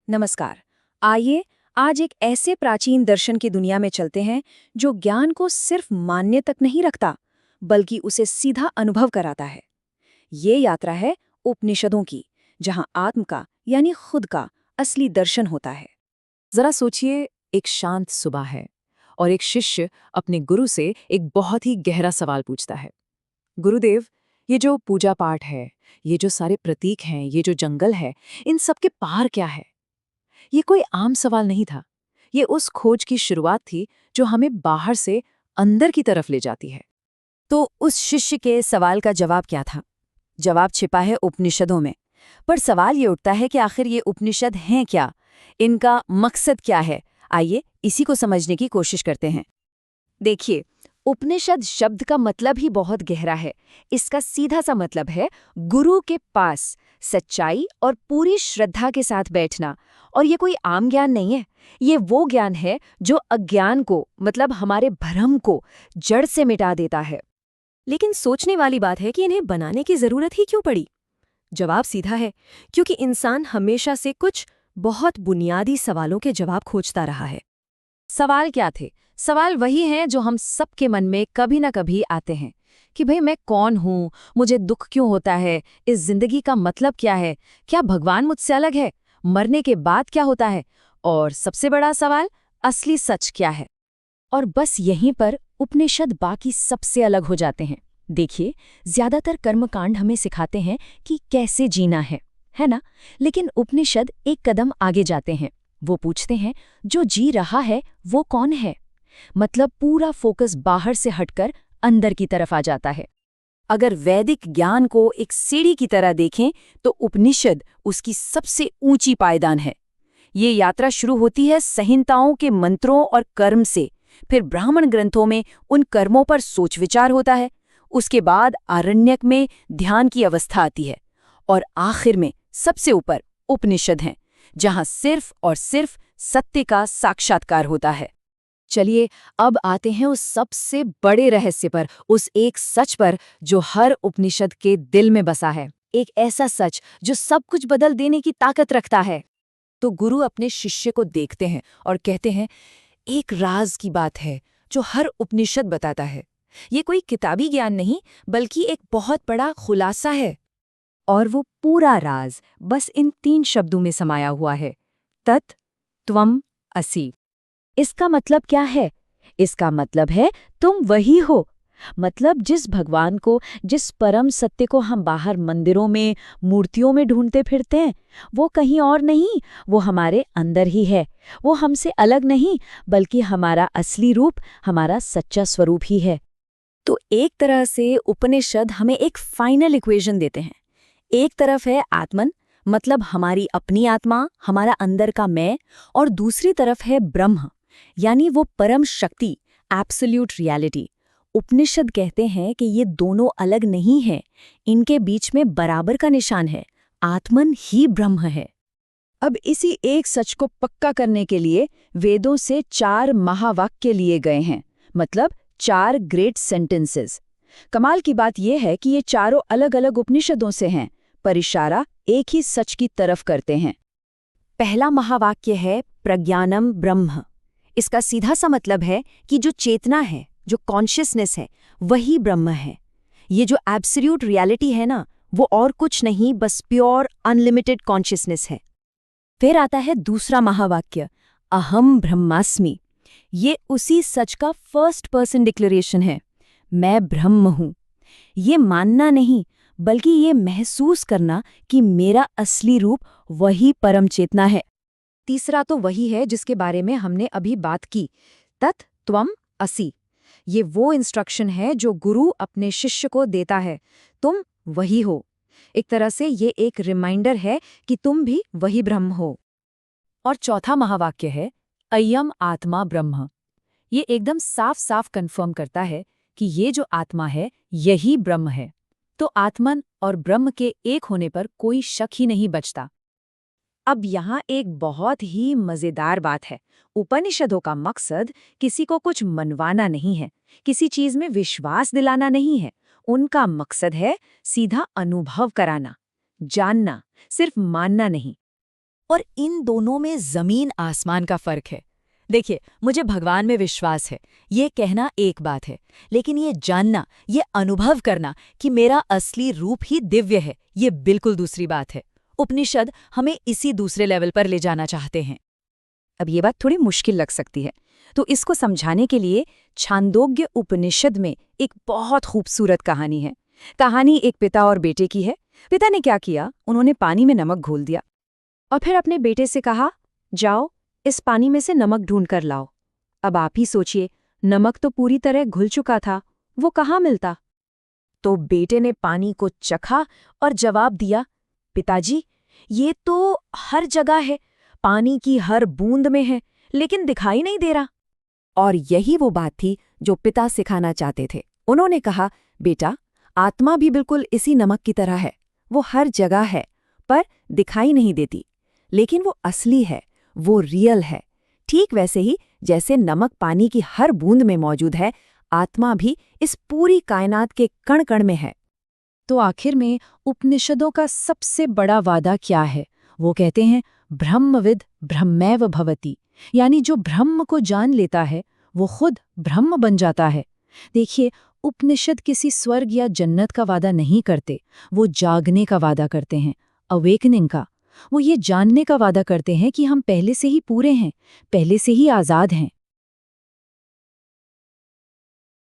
नमस्कार। आइए आज एक ऐसे प्राचीन दर्शन की दुनिया में चलते हैं जो ज्ञान को सिर्फ मान्य तक नहीं रखता बल्कि उसे सीधा अनुभव कराता है। ये यात्रा है उपनिषदों की, जहां आत्म का यानी खुद का असली दर्शन होता है। जरा सोचिए, एक शांत सुबह है और एक शिष्य अपने गुरु से एक बहुत ही गहरा सवाल पूछता है। गुरुदेव, ये जो पूजा पाठ है, ये जो सारे प्रतीक हैं, ये जो जंगल है, इन सब के पार क्या है? ये कोई आम सवाल नहीं था। ये उस खोज की शुरुआत थी जो हमें बाहर से अंदर की तरफ ले जाती है। तो उस शिष्य के सवाल का जवाब क्या था? जवाब छिपा है उपनिषदों में। पर सवाल ये उठता है कि आखिर ये उपनिषद हैं क्या? इनका मकसद क्या है? आइए इसी को समझने की कोशिश करते हैं। देखिए, उपनिषद शब्द का मतलब ही बहुत गहरा है। इसका सीधा सा मतलब है गुरु के पास सच्चाई और पूरी श्रद्धा के साथ बैठना। और ये कोई आम ज्ञान नहीं है। ये वो ज्ञान है जो अज्ञान को, मतलब हमारे भ्रम को, जड़ से मिटा देता है। लेकिन सोचने वाली बात है कि इन्हें बनाने की जरूरत ही क्यों पड़ी? जवाब सीधा है, क्योंकि इंसान हमेशा से कुछ बहुत बुनियादी सवालों के जवाब खोजता रहा है। सवाल क्या थे? सवाल वही हैं जो हम सबके मन में कभी ना कभी आते हैं कि भाई मैं कौन हूँ, मुझे दुख क्यों होता है, इस जिंदगी का मतलब क्या है, क्या भगवान मुझसे अलग है, मरने के बाद क्या होता है, और सबसे बड़ा सवाल, असली सच क्या है। और बस यहीं पर उपनिषद बाकी सबसे अलग हो जाते हैं। देखिए, ज्यादातर कर्मकांड हमें सिखाते हैं कि कैसे जीना है ना? लेकिन उपनिषद एक कदम आगे जाते हैं। वो पूछते हैं, जो जी रहा है वो कौन है? मतलब पूरा फोकस बाहर से हटकर अंदर की तरफ आ जाता है। अगर वैदिक ज्ञान को एक सीढ़ी की तरह देखें तो उपनिषद उसकी सबसे ऊंची पायदान है। ये यात्रा शुरू होती है संहिताओं के मंत्रों और कर्म से, फिर ब्राह्मण ग्रंथों में उन कर्मों पर सोच विचार होता है, उसके बाद आरण्यक में ध्यान की अवस्था आती है, और आखिर में सबसे ऊपर उपनिषद हैं, जहां सिर्फ और सिर्फ सत्य का साक्षात्कार होता है। चलिए अब आते हैं उस सबसे बड़े रहस्य पर, उस एक सच पर जो हर उपनिषद के दिल में बसा है। एक ऐसा सच जो सब कुछ बदल देने की ताकत रखता है। तो गुरु अपने शिष्य को देखते हैं और कहते हैं, एक राज की बात है जो हर उपनिषद बताता है। ये कोई किताबी ज्ञान नहीं, बल्कि एक बहुत बड़ा खुलासा है। और वो पूरा राज बस इन 3 शब्दों में समाया हुआ है, तत् त्वम असि। इसका मतलब क्या है? इसका मतलब है तुम वही हो। मतलब जिस भगवान को, जिस परम सत्य को हम बाहर मंदिरों में, मूर्तियों में ढूंढते फिरते हैं, वो कहीं और नहीं, वो हमारे अंदर ही है। वो हमसे अलग नहीं, बल्कि हमारा असली रूप, हमारा सच्चा स्वरूप ही है। तो एक तरह से उपनिषद हमें एक फाइनल इक्वेशन देते हैं। एक तरफ है आत्मन, मतलब हमारी अपनी आत्मा, हमारा अंदर का मैं, और दूसरी तरफ है ब्रह्म, यानी वो परम शक्ति, एब्सोल्यूट रियलिटी। उपनिषद कहते हैं कि ये दोनों अलग नहीं हैं, इनके बीच में बराबर का निशान है, आत्मन ही ब्रह्म है। अब इसी एक सच को पक्का करने के लिए वेदों से 4 महावाक्य लिए गए हैं, मतलब 4 ग्रेट सेंटेंसेस। कमाल की बात यह है कि ये चारों अलग अलग उपनिषदों से हैं, पर इशारा एक ही सच की तरफ करते हैं। पहला महावाक्य है प्रज्ञानम ब्रह्म। इसका सीधा सा मतलब है कि जो चेतना है, जो कॉन्शियसनेस है, वही ब्रह्म है। ये जो एब्सोल्यूट रियलिटी है ना, वो और कुछ नहीं, बस प्योर अनलिमिटेड कॉन्शियसनेस है। फिर आता है दूसरा महावाक्य, अहम ब्रह्मास्मि। ये उसी सच का फर्स्ट पर्सन डिक्लेरेशन है, मैं ब्रह्म हूं। ये मानना नहीं, बल्कि ये महसूस करना कि मेरा असली रूप वही परम चेतना है। तीसरा तो वही है जिसके बारे में हमने अभी बात की, तत् त्वम असि। ये वो इंस्ट्रक्शन है जो गुरु अपने शिष्य को देता है, तुम वही हो। एक तरह से ये एक रिमाइंडर है कि तुम भी वही ब्रह्म हो। और चौथा महावाक्य है अयम आत्मा ब्रह्म। ये एकदम साफ साफ कंफर्म करता है कि ये जो आत्मा है यही ब्रह्म है। तो आत्मन और ब्रह्म के एक होने पर कोई शक ही नहीं बचता। अब यहाँ एक बहुत ही मजेदार बात है। उपनिषदों का मकसद किसी को कुछ मनवाना नहीं है, किसी चीज में विश्वास दिलाना नहीं है। उनका मकसद है सीधा अनुभव कराना, जानना, सिर्फ मानना नहीं। और इन दोनों में जमीन आसमान का फर्क है। देखिए, मुझे भगवान में विश्वास है, ये कहना एक बात है, लेकिन ये जानना, ये अनुभव करना कि मेरा असली रूप ही दिव्य है, ये बिल्कुल दूसरी बात है। उपनिषद हमें इसी दूसरे लेवल पर ले जाना चाहते हैं। अब ये बात थोड़ी मुश्किल लग सकती है, तो इसको समझाने के लिए छांदोग्य उपनिषद में एक बहुत खूबसूरत कहानी है। कहानी एक पिता और बेटे की है। पिता ने क्या किया, उन्होंने पानी में नमक घोल दिया और फिर अपने बेटे से कहा, जाओ इस पानी में से नमक ढूंढ कर लाओ। अब आप ही सोचिए, नमक तो पूरी तरह घुल चुका था, वो कहाँ मिलता? तो बेटे ने पानी को चखा और जवाब दिया, पिताजी, ये तो हर जगह है, पानी की हर बूंद में है, लेकिन दिखाई नहीं दे रहा। और यही वो बात थी जो पिता सिखाना चाहते थे। उन्होंने कहा, बेटा, आत्मा भी बिल्कुल इसी नमक की तरह है, वो हर जगह है पर दिखाई नहीं देती, लेकिन वो असली है, वो रियल है। ठीक वैसे ही जैसे नमक पानी की हर बूंद में मौजूद है, आत्मा भी इस पूरी कायनात के कण कण में है। तो आखिर में उपनिषदों का सबसे बड़ा वादा क्या है? वो कहते हैं, ब्रह्मविद ब्रह्मैव भवति, यानी जो ब्रह्म को जान लेता है वो खुद ब्रह्म बन जाता है। देखिए, उपनिषद किसी स्वर्ग या जन्नत का वादा नहीं करते, वो जागने का वादा करते हैं, अवेकनिंग का। वो ये जानने का वादा करते हैं कि हम पहले से ही पूरे हैं, पहले से ही आज़ाद हैं।